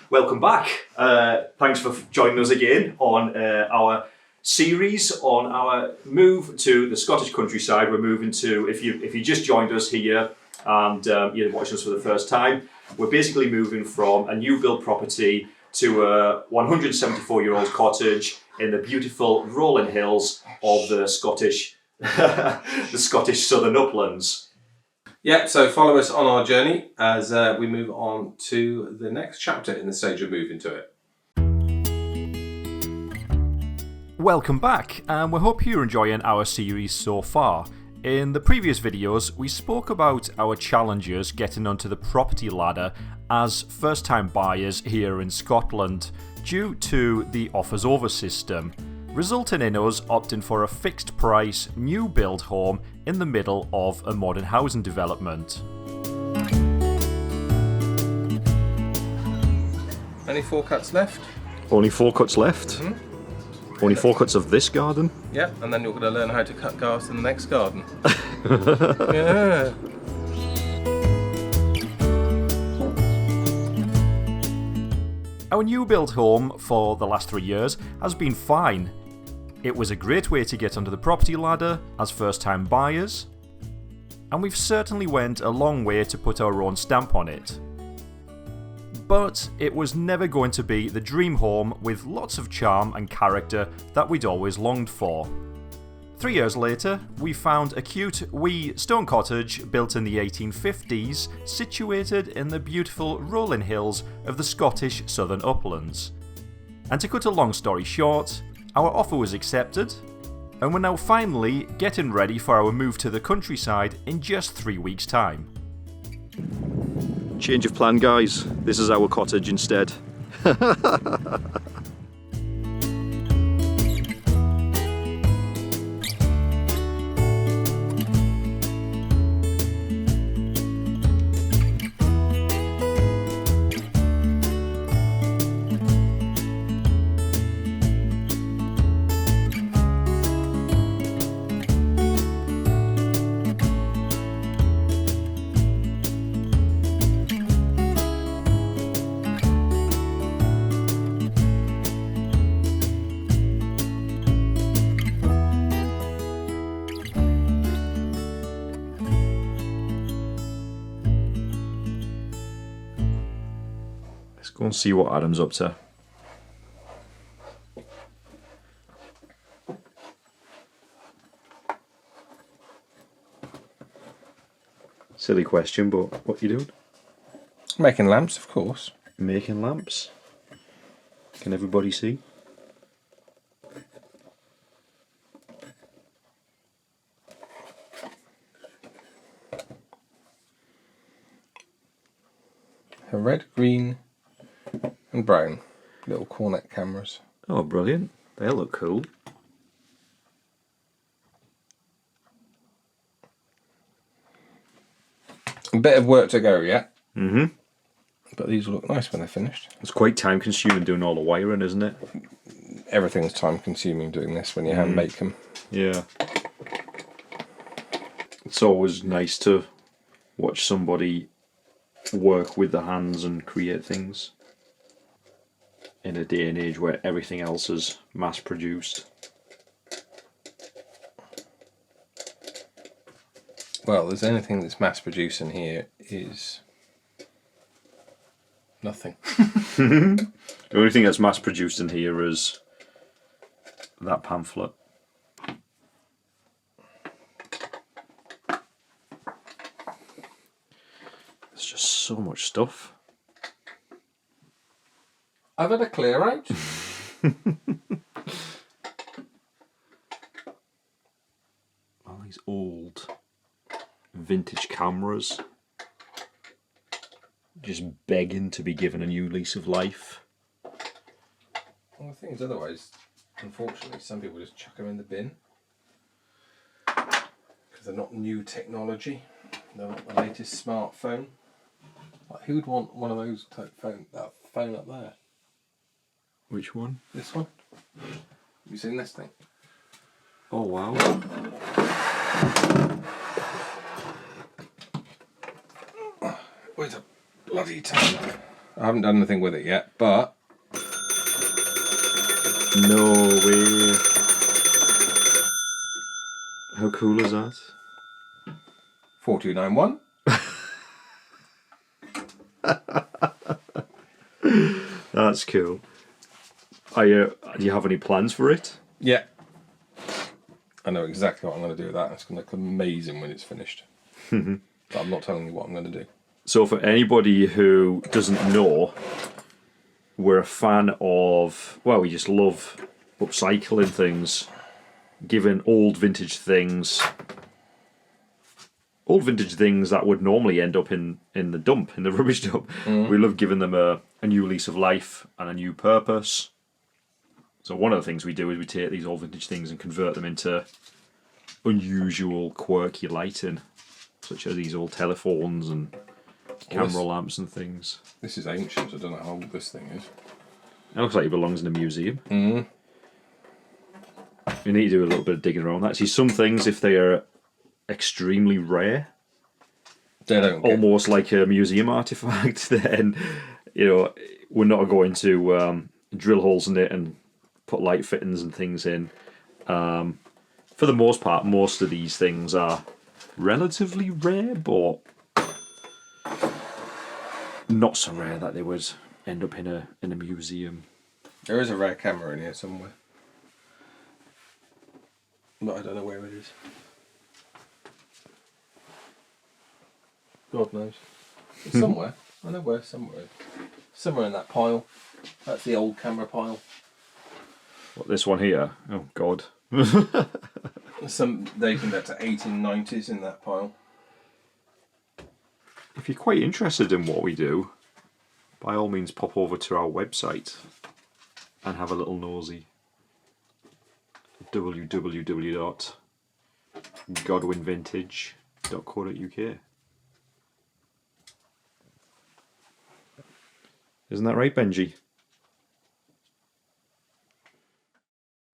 Welcome back. Thanks for joining us again on our series on our move to the Scottish countryside. We're moving to, if you just joined us here and you're watching us for the first time, we're basically moving from a new build property to a 174-year-old cottage in the beautiful rolling hills of the Scottish Southern Uplands. Yeah, so follow us on our journey as we move on to the next chapter in the stage of moving to it. Welcome back, and we hope you're enjoying our series so far. In the previous videos, we spoke about our challenges getting onto the property ladder as first-time buyers here in Scotland due to the offers over system, resulting in us opting for a fixed price new build home in the middle of a modern housing development. Only 4 cuts left. Only 4 cuts left. Mm-hmm. Only 4 cuts of this garden. Yeah, and then you're going to learn how to cut grass in the next garden. Yeah. Our new build home for the last 3 years has been fine. It was a great way to get onto the property ladder as first-time buyers, and we've certainly went a long way to put our own stamp on it. But it was never going to be the dream home with lots of charm and character that we'd always longed for. 3 years later, we found a cute wee stone cottage built in the 1850s, situated in the beautiful rolling hills of the Scottish Southern Uplands. And to cut a long story short, our offer was accepted, and we're now finally getting ready for our move to the countryside in just 3 weeks' time. Change of plan, guys. This is our cottage instead. Let's go and see what Adam's up to. Silly question, but what you doing? Making lamps, of course. Making lamps. Can everybody see? Red, green and brown. Little cornet cameras. Oh, brilliant. They look cool. A bit of work to go yet. Mm-hmm. But these will look nice when they're finished. It's quite time consuming doing all the wiring, isn't it? Everything's time consuming doing this when you hand make them. Yeah. It's always nice to watch somebody work with the hands and create things in a day and age where everything else is mass produced. Well, there's anything that's mass produced in here is nothing. The only thing that's mass produced in here is that pamphlet. There's just so much stuff. I've had a clear out. All these old vintage cameras just begging to be given a new lease of life. Well, the thing is, otherwise, unfortunately, some people just chuck them in the bin because they're not new technology. They're not the latest smartphone. Like, who would want one of those type phone? That phone up there. Which one? This one. Have you seen this thing? Oh wow. bloody time. I haven't done anything with it yet, but... No way. How cool is that? 4291. That's cool. Do you have any plans for it? Yeah. I know exactly what I'm going to do with that. It's going to look amazing when it's finished. But I'm not telling you what I'm going to do. So for anybody who doesn't know, we're a fan of, well, we just love upcycling things, giving old vintage things that would normally end up in the dump, in the rubbish dump. We love giving them a new lease of life and a new purpose. So one of the things we do is we take these old vintage things and convert them into unusual, quirky lighting, such as these old telephones and camera lamps and things. This is ancient. I don't know how old this thing is. It looks like it belongs in a museum. We need to do a little bit of digging around that. See, some things, if they are extremely rare, They don't get... almost like a museum artifact, then we're not going to drill holes in it and put light fittings and things in. For the most part, most of these things are relatively rare, but not so rare that they would end up in a museum. There is a rare camera in here somewhere. But I don't know where it is. God knows. It's somewhere. I know where, somewhere. Somewhere in that pile. That's the old camera pile. What, this one here? Oh, God. Some dating back to 1890s in that pile. If you're quite interested in what we do, by all means pop over to our website and have a little nosy. www.godwinvintage.co.uk. Isn't that right, Benji?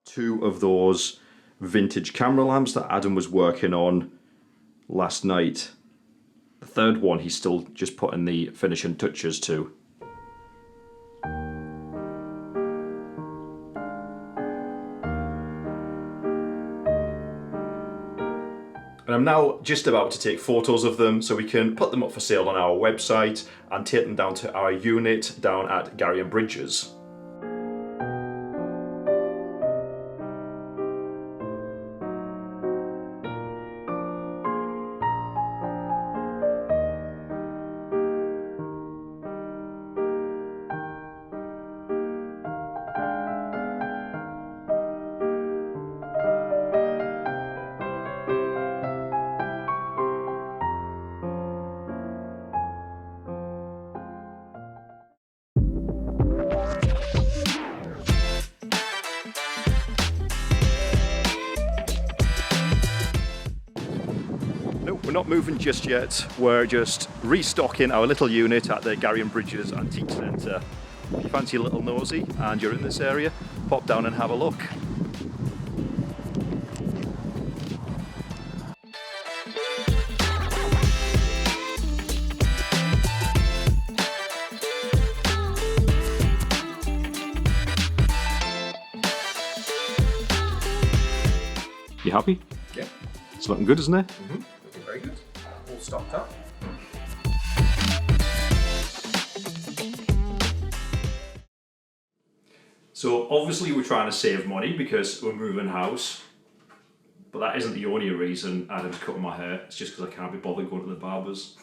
Two of those vintage camera lamps that Adam was working on last night. The third one he's still just putting the finishing touches to. And I'm now just about to take photos of them so we can put them up for sale on our website and take them down to our unit down at Gary and Bridges. We're not moving just yet, we're just restocking our little unit at the Gary and Bridges Antique Centre. If you fancy a little nosy and you're in this area, pop down and have a look. You happy? Yeah. It's looking good, isn't it? Looking very good. All stocked up. So obviously we're trying to save money because we're moving house, but that isn't the only reason Adam's cutting my hair. It's just because I can't be bothered going to the barbers.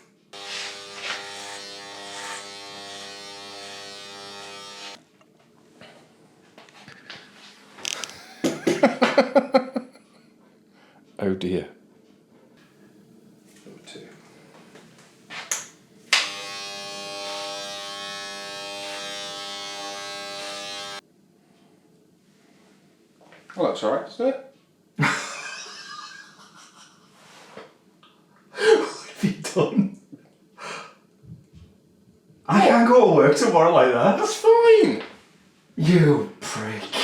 Oh dear. Number 2. Well, that's alright, isn't it? What have you done? I can't go to work tomorrow like that. That's fine! You prick.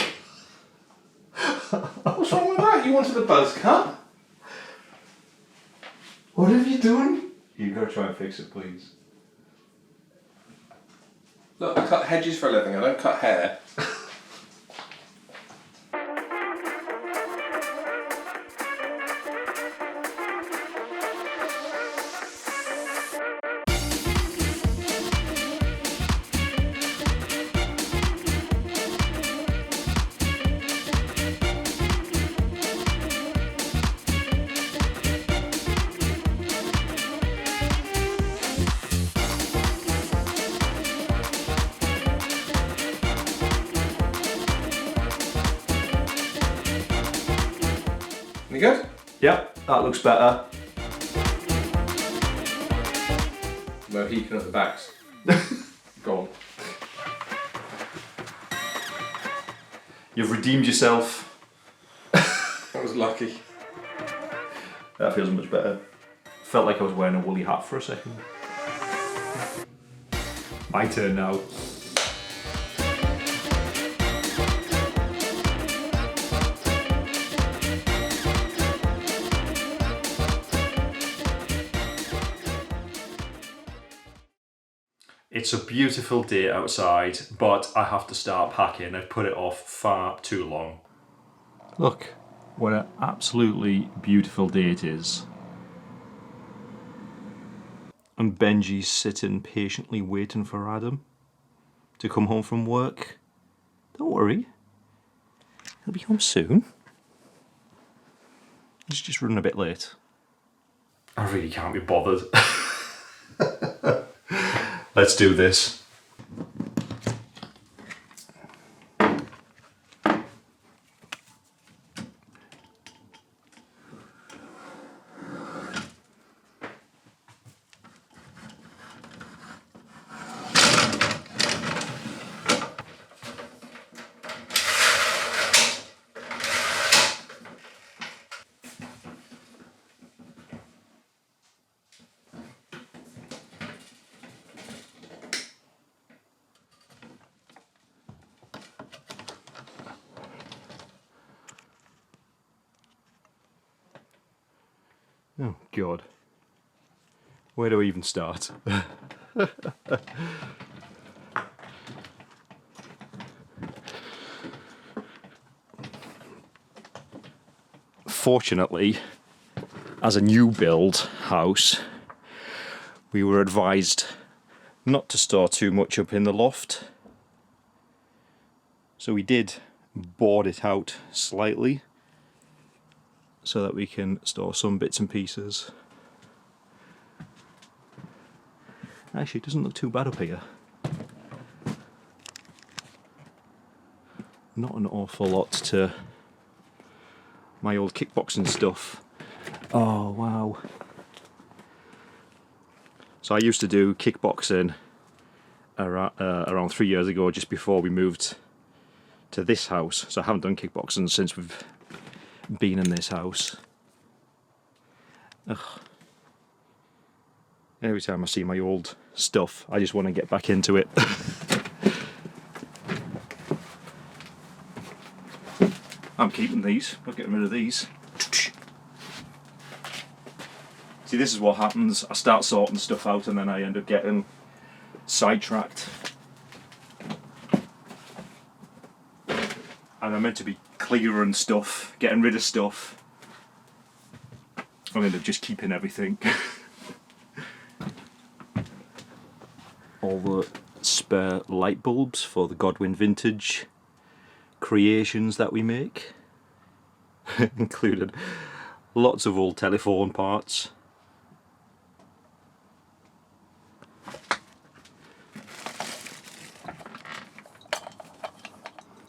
What's wrong with that? You wanted a buzz cut? What have you done? You've got to try and fix it, please. Look, I cut hedges for a living, I don't cut hair. You good? Yep, that looks better. No heaping at the backs. Gone. You've redeemed yourself. That was lucky. That feels much better. Felt like I was wearing a woolly hat for a second. My turn now. It's a beautiful day outside, but I have to start packing. I've put it off far too long. Look, what an absolutely beautiful day it is. And Benji's sitting patiently waiting for Adam to come home from work. Don't worry, he'll be home soon. He's just running a bit late. I really can't be bothered. Let's do this. Oh God, where do I even start? Fortunately, as a new build house, we were advised not to store too much up in the loft. So we did board it out slightly, so that we can store some bits and pieces. Actually, it doesn't look too bad up here. Not an awful lot to my old kickboxing stuff. Oh wow. So I used to do kickboxing around 3 years ago, just before we moved to this house. So I haven't done kickboxing since we've been in this house. Ugh. Every time I see my old stuff, I just want to get back into it. I'm keeping these, not getting rid of these. See, this is what happens. I start sorting stuff out and then I end up getting sidetracked. And I'm meant to be clearing stuff, getting rid of stuff. I end up just keeping everything. All the spare light bulbs for the Godwin vintage creations that we make. Included lots of old telephone parts.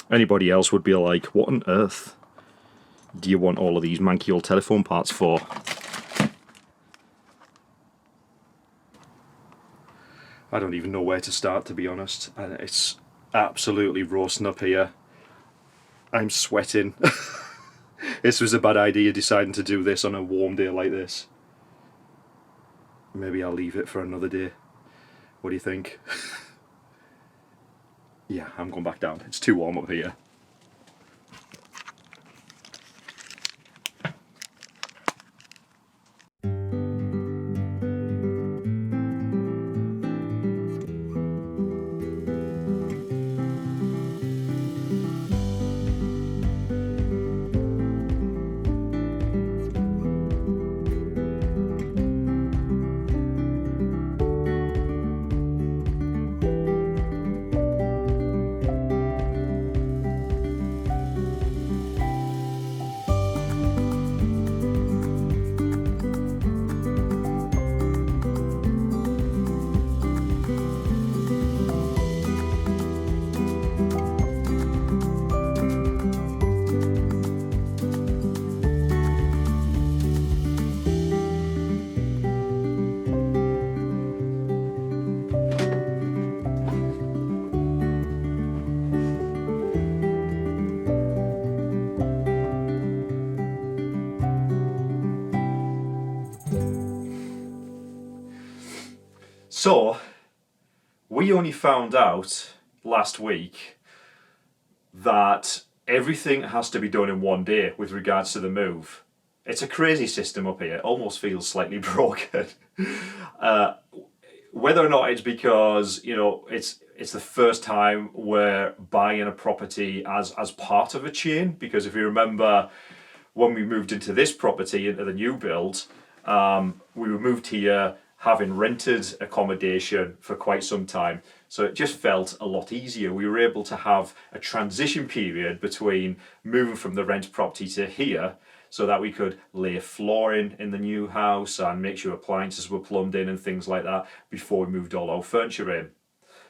Anybody else would be like, what on earth do you want all of these manky old telephone parts for? I don't even know where to start, to be honest. And it's absolutely roasting up here. I'm sweating. This was a bad idea, deciding to do this on a warm day like this. Maybe I'll leave it for another day. What do you think? Yeah, I'm going back down. It's too warm up here. So, we only found out last week that everything has to be done in one day with regards to the move. It's a crazy system up here. It almost feels slightly broken. Whether or not it's because, it's the first time we're buying a property as part of a chain, because if you remember when we moved into this property, into the new build, we were moved here having rented accommodation for quite some time. So it just felt a lot easier. We were able to have a transition period between moving from the rent property to here, so that we could lay flooring in the new house and make sure appliances were plumbed in and things like that before we moved all our furniture in.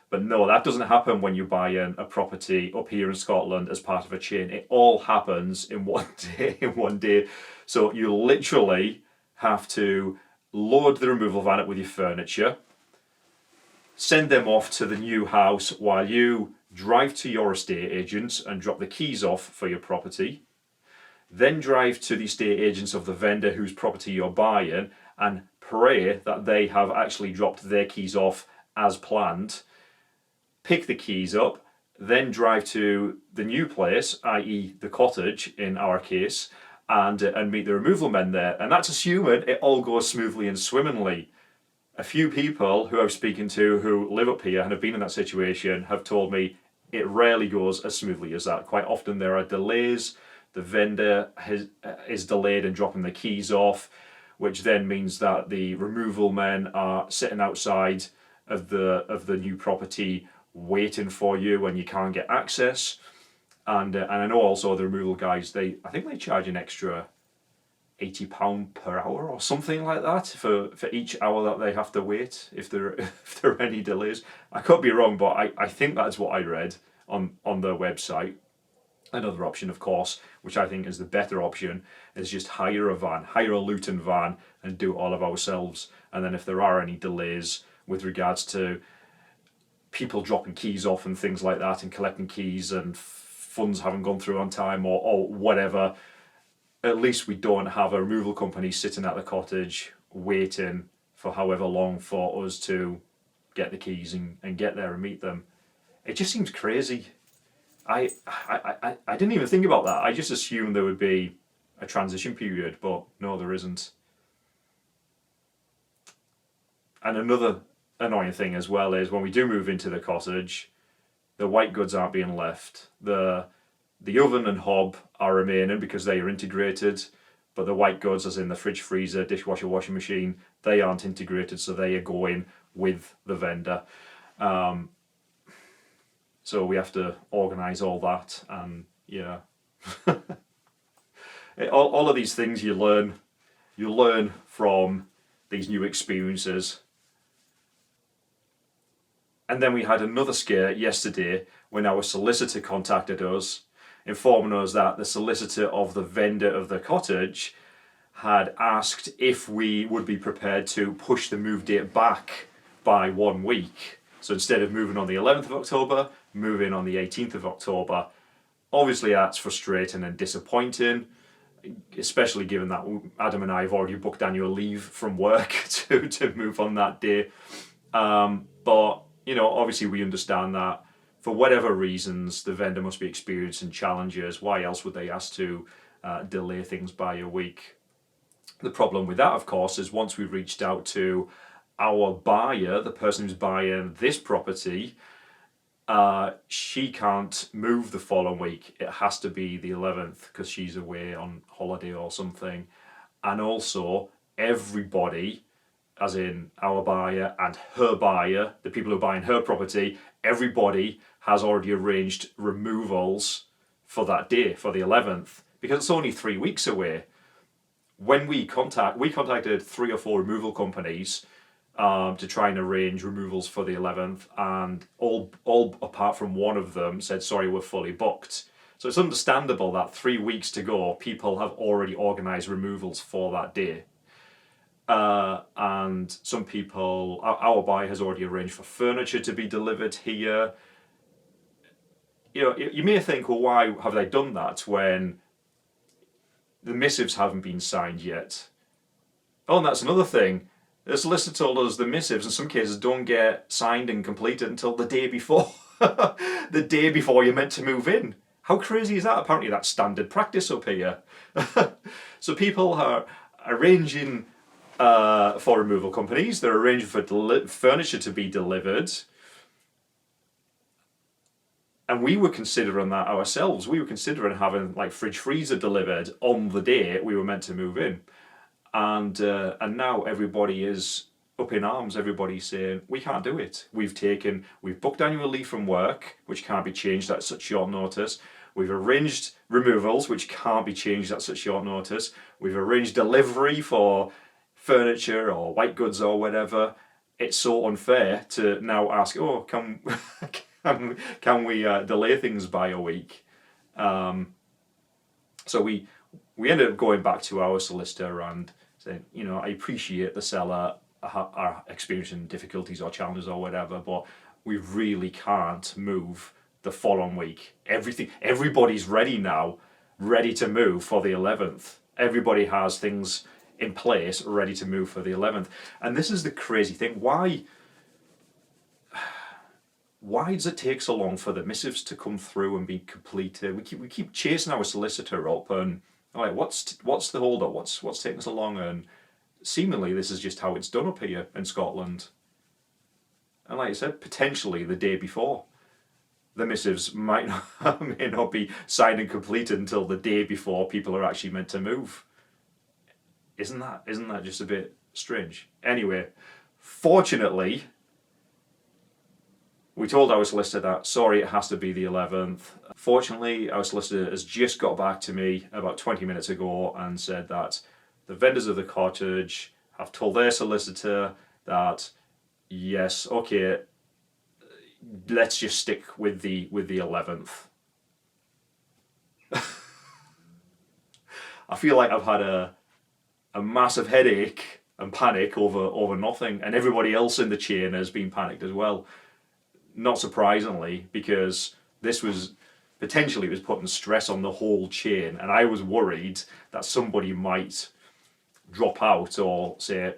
But no, that doesn't happen when you're buying a property up here in Scotland as part of a chain. It all happens in one day. So you literally have to load the removal van up with your furniture, send them off to the new house while you drive to your estate agents and drop the keys off for your property, then drive to the estate agents of the vendor whose property you're buying and pray that they have actually dropped their keys off as planned, pick the keys up, then drive to the new place, i.e. the cottage in our case, and meet the removal men there. And that's assuming it all goes smoothly and swimmingly. A few people who I'm speaking to who live up here and have been in that situation have told me it rarely goes as smoothly as that. Quite often there are delays. The vendor is delayed in dropping the keys off, which then means that the removal men are sitting outside of the new property waiting for you when you can't get access. And I know also the removal guys, I think they charge an extra £80 per hour or something like that for each hour that they have to wait if there are any delays. I could be wrong, but I think that's what I read on their website. Another option, of course, which I think is the better option, is just hire a Luton van and do it all of ourselves. And then if there are any delays with regards to people dropping keys off and things like that and collecting keys and funds haven't gone through on time or whatever, at least we don't have a removal company sitting at the cottage waiting for however long for us to get the keys and get there and meet them. It just seems crazy. I didn't even think about that. I just assumed there would be a transition period, but no, there isn't. And another annoying thing as well is when we do move into the cottage, the white goods aren't being left. The oven and hob are remaining because they are integrated, but the white goods, as in the fridge, freezer, dishwasher, washing machine, they aren't integrated, so they are going with the vendor. So we have to organise all that, and yeah. all of these things you learn from these new experiences. And then we had another scare yesterday when our solicitor contacted us, informing us that the solicitor of the vendor of the cottage had asked if we would be prepared to push the move date back by 1 week. So instead of moving on the 11th of October, moving on the 18th of October. Obviously that's frustrating and disappointing, especially given that Adam and I have already booked annual leave from work to move on that day. But, obviously we understand that for whatever reasons, the vendor must be experiencing challenges. Why else would they ask to delay things by a week? The problem with that, of course, is once we've reached out to our buyer, the person who's buying this property, she can't move the following week. It has to be the 11th because she's away on holiday or something. And also, everybody, as in our buyer and her buyer, the people who are buying her property, everybody has already arranged removals for that day, for the 11th, because it's only 3 weeks away. When we contacted 3 or 4 removal companies to try and arrange removals for the 11th, and all apart from one of them said, sorry, we're fully booked. So it's understandable that 3 weeks to go, people have already organised removals for that day. And some people, our buyer has already arranged for furniture to be delivered here. You may think, well, why have they done that when the missives haven't been signed yet? Oh, and that's another thing. The solicitor told us the missives in some cases don't get signed and completed until the day before. The day before you're meant to move in. How crazy is that? Apparently that's standard practice up here. So people are arranging for removal companies, they're arranging for furniture to be delivered. And we were considering that ourselves. We were considering having like fridge freezer delivered on the day we were meant to move in. And now everybody is up in arms. Everybody's saying, we can't do it. We've booked annual leave from work, which can't be changed at such short notice. We've arranged removals, which can't be changed at such short notice. We've arranged delivery for furniture or white goods or whatever. It's so unfair to now ask, oh, can we delay things by a week? So we ended up going back to our solicitor and saying, I appreciate the seller are experiencing difficulties or challenges or whatever, but we really can't move the following week. Everybody's ready now, ready to move for the 11th. Everybody has things in place ready to move for the 11th. And this is the crazy thing. Why does it take so long for the missives to come through and be completed? We keep chasing our solicitor up and like, what's the hold up? What's taking so long? And seemingly this is just how it's done up here in Scotland. And like I said, potentially the day before. The missives may not be signed and completed until the day before people are actually meant to move. Isn't that just a bit strange? Anyway, fortunately, we told our solicitor that, sorry, it has to be the 11th. Fortunately, our solicitor has just got back to me about 20 minutes ago and said that the vendors of the cottage have told their solicitor that, yes, okay, let's just stick with the 11th. I feel like I've had a massive headache and panic over nothing, and everybody else in the chain has been panicked as well. Not surprisingly, because this was putting stress on the whole chain, and I was worried that somebody might drop out or say,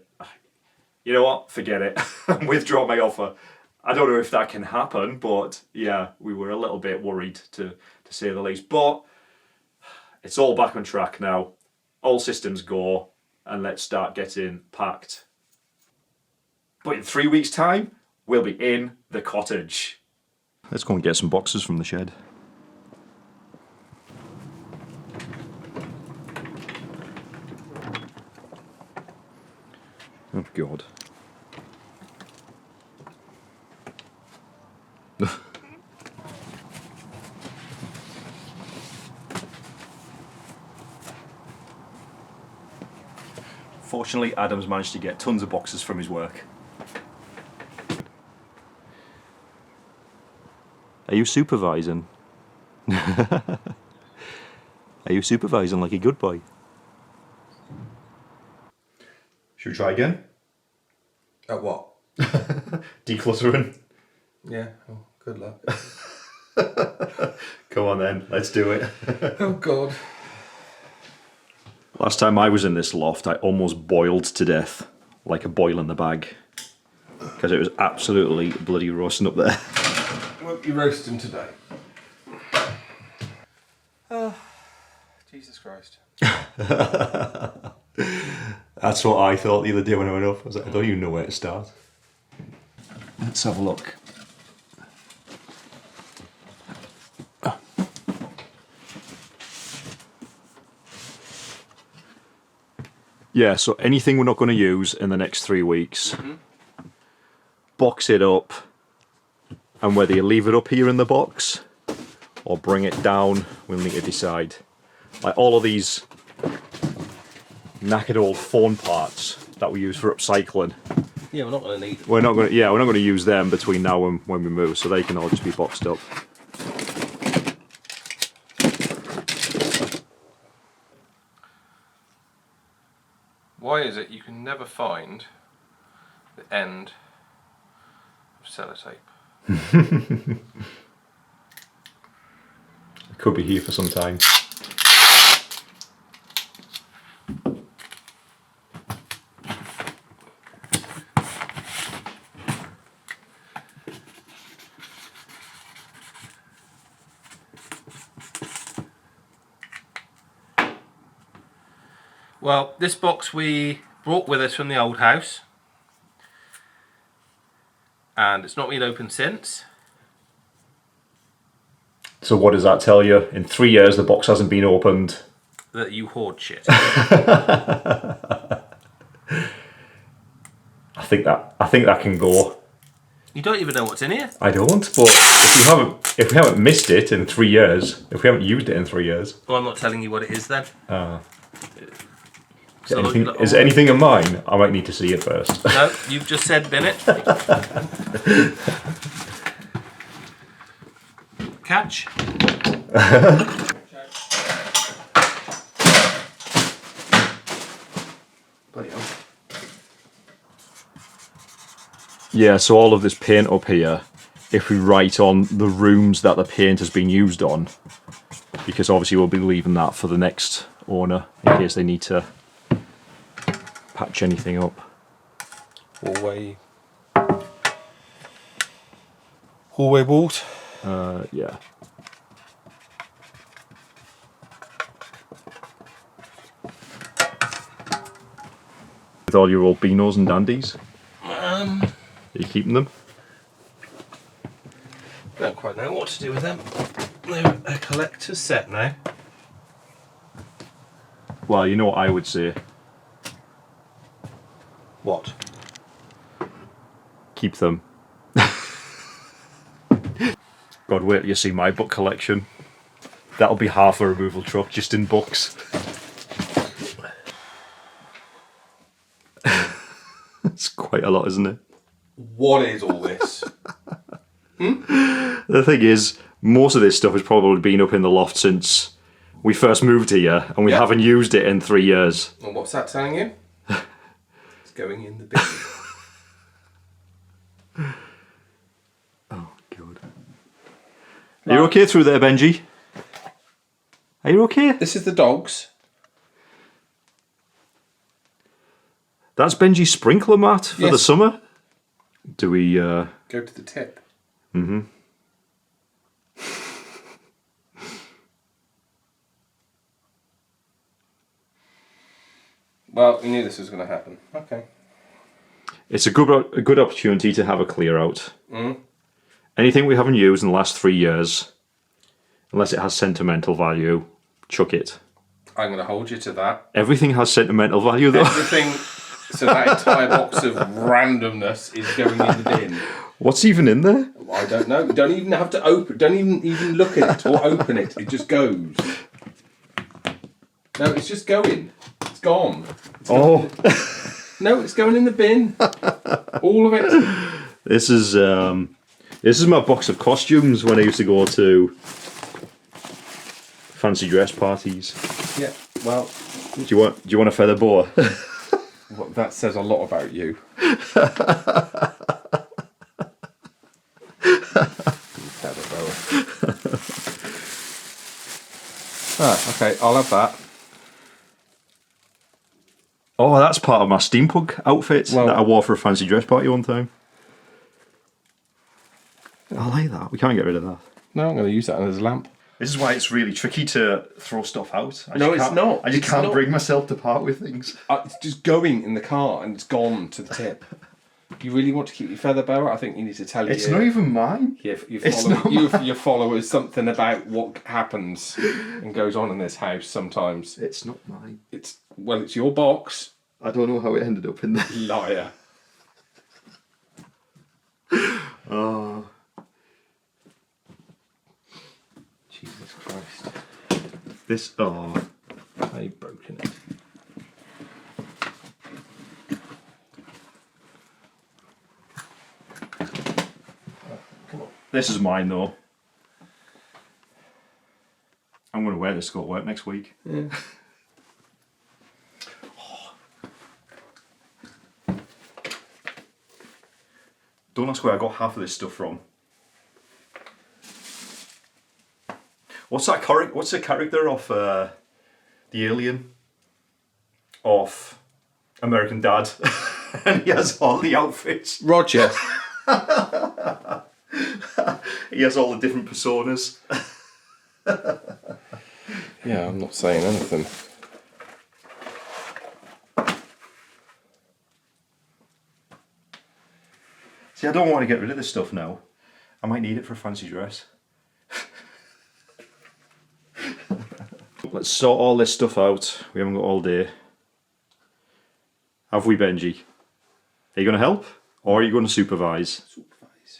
you know what, forget it, and withdraw my offer. I don't know if that can happen, but yeah, we were a little bit worried to say the least. But it's all back on track now. All systems go, and let's start getting packed. But in 3 weeks' time, we'll be in the cottage. Let's go and get some boxes from the shed. Oh God. Fortunately, Adam's managed to get tons of boxes from his work. Are you supervising? Are you supervising like a good boy? Should we try again? At what? Decluttering. Yeah, oh, good luck. Come on then, let's do it. Oh God. Last time I was in this loft, I almost boiled to death, like a boil in the bag, because it was absolutely bloody roasting up there. Won't be roasting today. Jesus Christ. That's what I thought the other day when I went up. I was like, I don't even know where to start. Let's have a look. Yeah, so anything we're not going to use in the next 3 weeks, box it up, and whether you leave it up here in the box or bring it down, we'll need to decide. Like all of these knackered old phone parts that we use for upcycling. Yeah, we're not going to need them. We're not going to use them between now and when we move, so they can all just be boxed up. Why is it you can never find the end of sellotape? It could be here for some time. Well, this box we brought with us from the old house, and it's not been opened since. So what does that tell you? In 3 years, the box hasn't been opened. That you hoard shit. I think that can go. You don't even know what's in here. I don't, but if we haven't missed it in 3 years, if we haven't used it in 3 years, Well, I'm not telling you what it is then. is anything in mine? I might need to see it first. No, you've just said bin it. Catch. Bloody hell. Yeah, so all of this paint up here, if we write on the rooms that the paint has been used on, because obviously we'll be leaving that for the next owner in case they need to patch anything up. Hallway walls. Yeah. With all your old beanos and dandies? Are you keeping them? I don't quite know what to do with them. They're a collector's set now. Well, you know what I would say. What? Keep them. God, wait till you see my book collection. That'll be half a removal truck just in books. It's quite a lot, isn't it? What is all this? The thing is, most of this stuff has probably been up in the loft since we first moved here, and we haven't used it in 3 years. Well, what's that telling you? It's going in the bin. Oh, God. Are you okay through there, Benji? Are you okay? This is the dogs. That's Benji's sprinkler mat for the summer. Do we... Go to the tip. Mm-hmm. Well, we knew this was going to happen. Okay. It's a good opportunity to have a clear out. Anything we haven't used in the last 3 years, unless it has sentimental value, chuck it. I'm going to hold you to that. Everything has sentimental value, though. Everything. So that entire box of randomness is going in the bin. What's even in there? I don't know. You don't even have to open. Don't even look at it or open it. It just goes. No, it's just going. It's gone. No, it's going in the bin. All of it. This is my box of costumes when I used to go to fancy dress parties. Yeah. Well. Do you want a feather boa? Well, that says a lot about you. Okay, I'll have that. Oh, that's part of my steampunk outfit that I wore for a fancy dress party one time. I like that. We can't get rid of that. No, I'm going to use that as a lamp. This is why it's really tricky to throw stuff out. No, it's not. I just can't bring myself to part with things. It's just going in the car and it's gone to the tip. Do you really want to keep your feather boa? I think you need to tell It's not even mine. Your followers something about what happens and goes on in this house sometimes. It's not mine. It's your box. I don't know how it ended up in there. Liar. Oh. Jesus Christ. This, I've broken it. Come on. This is mine though. I'm going to wear this to go to work next week. Yeah. Don't ask where I got half of this stuff from. What's the character of the alien of American Dad? And he has all the outfits. Roger. He has all the different personas. Yeah, I'm not saying anything. See, I don't want to get rid of this stuff now. I might need it for a fancy dress. Let's sort all this stuff out. We haven't got all day. Have we, Benji? Are you going to help? Or are you going to supervise?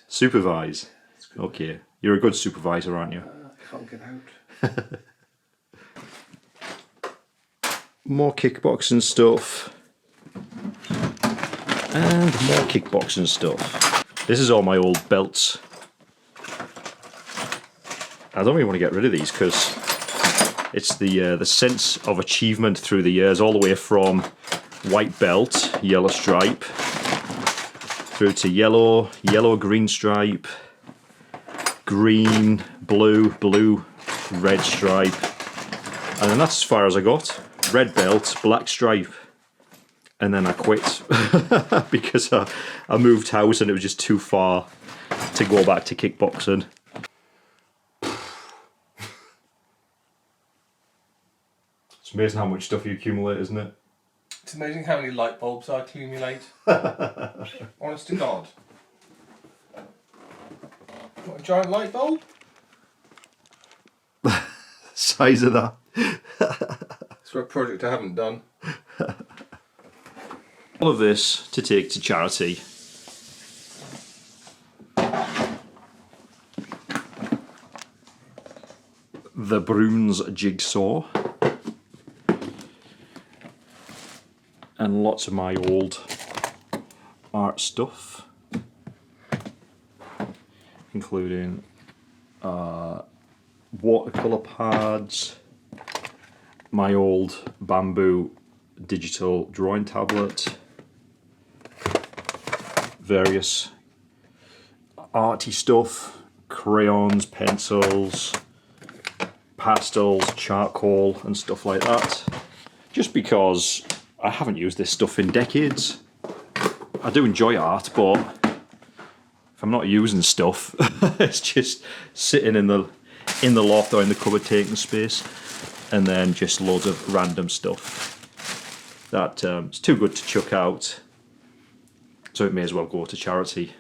Supervise? Okay. You're a good supervisor, aren't you? I can't get out. More kickboxing stuff. And more kickboxing stuff. This is all my old belts. I don't really want to get rid of these because it's the sense of achievement through the years, all the way from white belt, yellow stripe, through to yellow, green stripe, green, blue, red stripe, and then that's as far as I got. Red belt, black stripe, and then I quit because I moved house and it was just too far to go back to kickboxing. It's amazing how much stuff you accumulate, isn't it? It's amazing how many light bulbs I accumulate. Honest to God. What, a giant light bulb? Size of that. It's for a project I haven't done. All of this to take to charity. The Bruins jigsaw. And lots of my old art stuff, including watercolour pads, my old bamboo digital drawing tablet, various arty stuff, crayons, pencils, pastels, charcoal and stuff like that, just because I haven't used this stuff in decades. I do enjoy art, but if I'm not using stuff, it's just sitting in the loft or in the cupboard taking space, and then just loads of random stuff that it's too good to chuck out, so it may as well go to charity.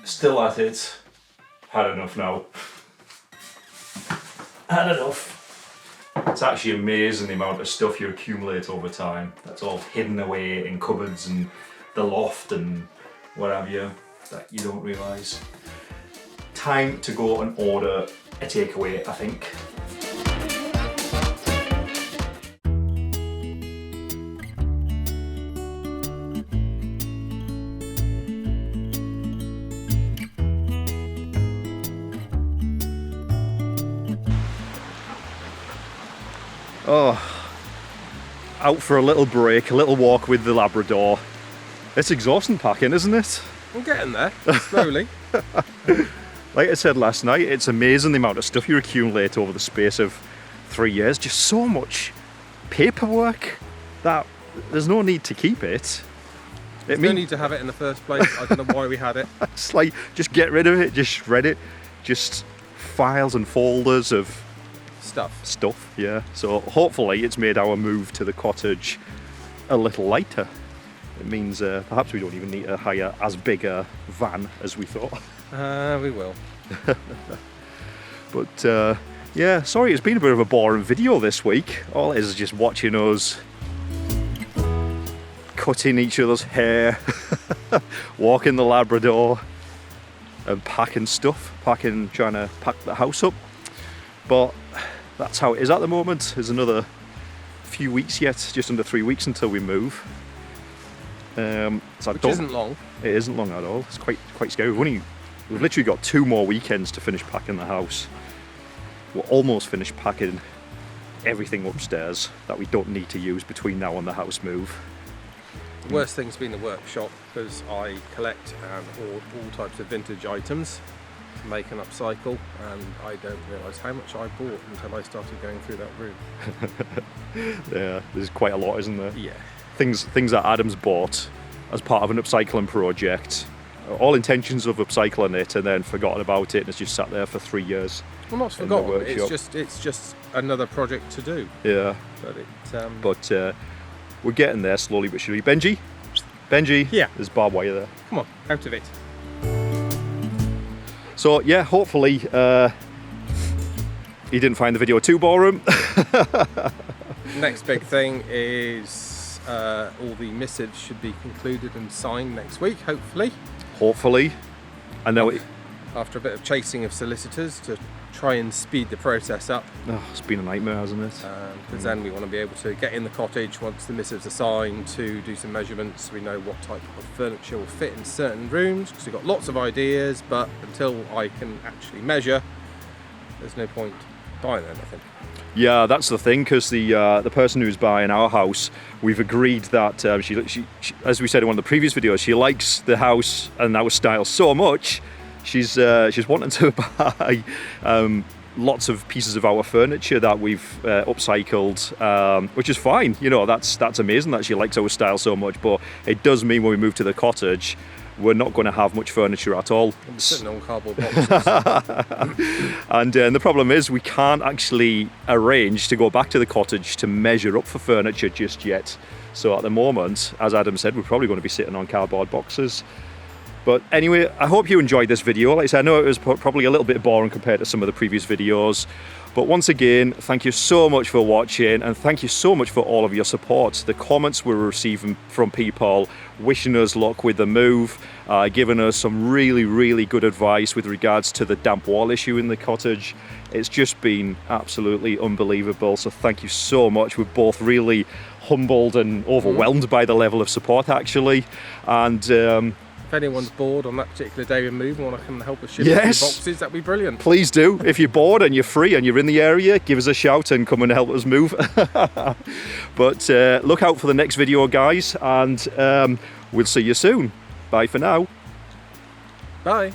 Still at it. Had enough now. Had enough. It's actually amazing the amount of stuff you accumulate over time. That's all hidden away in cupboards and the loft and what have you, that you don't realise. Time to go and order a takeaway, I think. Oh, out for a little break, a little walk with the Labrador. It's exhausting packing, isn't it? I'm getting there, slowly. Like I said last night, it's amazing the amount of stuff you accumulate over the space of 3 years. Just so much paperwork that there's no need to keep it. There's no need to have it in the first place. I don't know why we had it. It's like, just get rid of it, just shred it. Just files and folders of stuff, yeah. So hopefully it's made our move to the cottage a little lighter. It means perhaps we don't even need to hire as big a van as we thought. We will. But yeah, sorry, it's been a bit of a boring video this week. All it is just watching us cutting each other's hair, walking the Labrador and packing stuff, trying to pack the house up. But that's how it is at the moment. There's another few weeks yet, just under 3 weeks until we move. So Which isn't long. It isn't long at all. It's quite scary. We've literally got 2 more weekends to finish packing the house. we're almost finished packing everything upstairs that we don't need to use between now and the house move. The worst thing's been the workshop, because I collect and hoard all types of vintage items to make and upcycle, and I don't realise how much I bought until I started going through that room. Yeah, there's quite a lot, isn't there? Yeah. Things that Adam's bought as part of an upcycling project, all intentions of upcycling it, and then forgotten about it, and it's just sat there for 3 years. Well, not forgotten. It's just another project to do. Yeah. But We're getting there slowly but surely. Benji, yeah, there's barbed wire there. come on, out of it. So yeah, hopefully he didn't find the video too boring. Next big thing is all the missives should be concluded and signed next week, hopefully. Hopefully, and now after a bit of chasing of solicitors to try and speed the process up. It's been a nightmare, hasn't it? Because then we want to be able to get in the cottage once the missives are signed to do some measurements, so we know what type of furniture will fit in certain rooms, because we've got lots of ideas, but until I can actually measure, there's no point buying anything. Yeah, that's the thing, because the person who's buying our house, we've agreed that she, as we said in one of the previous videos, she likes the house and our style so much. She's wanting to buy lots of pieces of our furniture that we've upcycled, which is fine. You know, that's amazing that she likes our style so much. But it does mean when we move to the cottage, we're not going to have much furniture at all. I'm sitting on cardboard boxes. And the problem is we can't actually arrange to go back to the cottage to measure up for furniture just yet. So at the moment, as Adam said, we're probably going to be sitting on cardboard boxes. But anyway, I hope you enjoyed this video. Like I said, I know it was probably a little bit boring compared to some of the previous videos. But once again, thank you so much for watching, and thank you so much for all of your support. The comments we're receiving from people wishing us luck with the move, giving us some really, really good advice with regards to the damp wall issue in the cottage. It's just been absolutely unbelievable. So thank you so much. We're both really humbled and overwhelmed by the level of support, actually. And if anyone's bored on that particular day we move and want to come and help us ship a few boxes, that'd be brilliant. Please do. If you're bored and you're free and you're in the area, give us a shout and come and help us move. But look out for the next video, guys, and we'll see you soon. Bye for now. Bye.